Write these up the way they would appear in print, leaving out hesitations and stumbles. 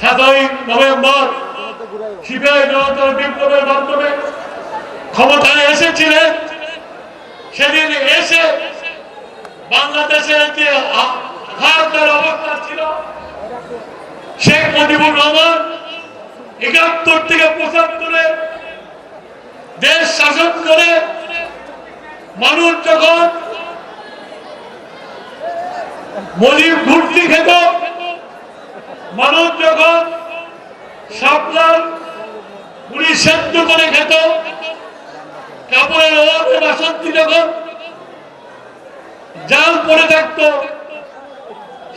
7ই November CPI জনতার বিপ্লবের মাধ্যমে ক্ষমতায় এসেছিলেন, সেদিন এসে বাংলাদেশের যে হাহাকার অবস্থা ছিল, শেখ মুজিবুর রহমান ৭১ থেকে ৭৫ দেশ শাসন করে মানুষ যখন মজিব ঘুরতি খেত, মানুষ যখন শাপলার মুড়ি সেদ্ধ করে খেত, কাপড়ের অভাবে বাসন্তী যখন জাল পড়ে থাকত,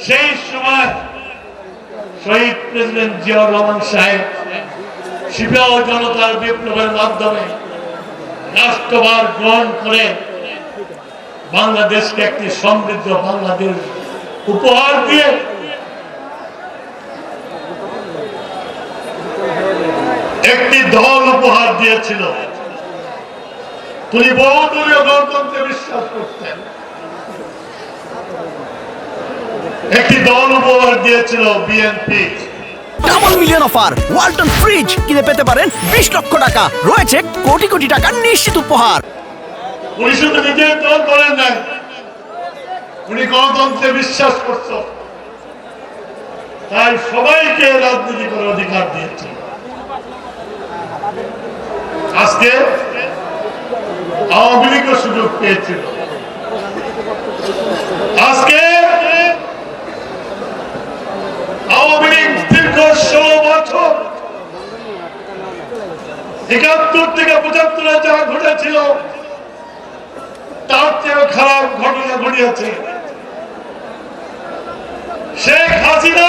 সেই সময় শহীদ প্রেসিডেন্ট জিয়াউর রহমান সাহেব সিপিআই জনতার বিপ্লবের মাধ্যমে রাষ্ট্রভার গ্রহণ করে বাংলাদেশকে একটি সমৃদ্ধ বাংলাদেশ উপহার দিয়ে একটি দল উপহার দিয়েছিল। তিনি বহুদলীয় গণতন্ত্রে বিশ্বাস করতেন। একটি দল উপহার দিয়েছিল BNP. Double million offer Walton fridge কিনে পেতে পারেন 20 লক্ষ টাকা, রয়েছে কোটি কোটি টাকার নিশ্চিত উপহার। উনি শুধু নিজের দল করেন নাই, উনি গণতন্ত্রে বিশ্বাস করত, তাই সবাইকে রাজনীতি করার অধিকার দিয়েছে। আজকে আওয়ামী লীগও সুযোগ পেয়েছিল। আজকে আওয়ামী লীগ দীর্ঘ 16 বছর ৭১ থেকে ৭৫ যা ঘটেছিল তার চেয়ে খারাপ ঘটনা ঘটিয়েছে। শেখ হাসিনা,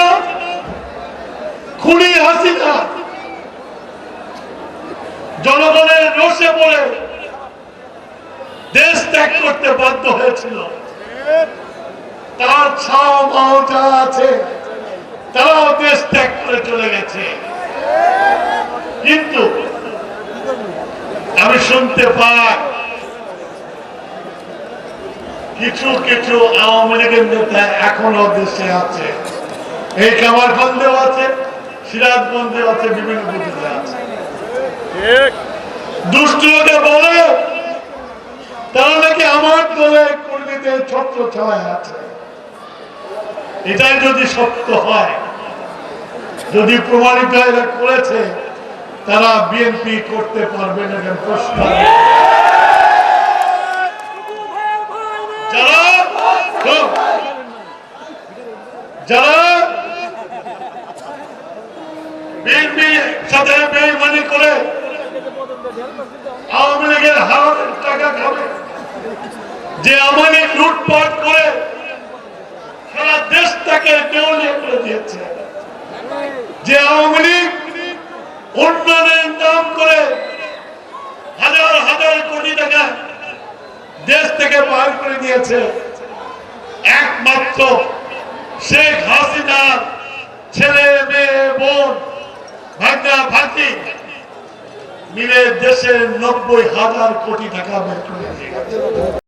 খুনি হাসিনা জনগণের রোষে পড়ে দেশ ত্যাগ করতে বাধ্য হয়েছিল। তার ছাও মাও যা আছে তারাও দেশ ত্যাগ করে চলে গেছে। কিন্তু আমি শুনতে পাই কিছু কিছু আওয়ামী লীগের নেতা এখনো দেশে আছে, এই কামারখন্দেও আছে, সিরাজগঞ্জেও আছে, বিভিন্ন বুথে আছে। দুষ্ট লোকে বলে তারা নাকি আমার দলে কর্মীদের ছত্র ছায় আছে। এটাই যদি সত্য হয়, যদি প্রমাণিত এরা করেছে, তারা বিএনপি করতে পারবে না। প্রশ্ন যারা বিএনপির সাথে বেইমানি করে আওয়ামী লীগের হারানোর টাকা খাবে, যে আওয়ামী লীগ লুটপাট করে সারা দেশটাকে দেউলিয়া করে দিয়েছে, যে আওয়ামী লীগ উন্নয়নের নাম করে হাজার হাজার কোটি টাকা দেশ থেকে বার করে দিয়েছে, একমাত্র শেখ হাসিনার ছেলে মেয়ে বোন ভাগনা ভাগ্নি মিলে দেশের ৯০,০০০ কোটি টাকা বের করে দিয়েছে।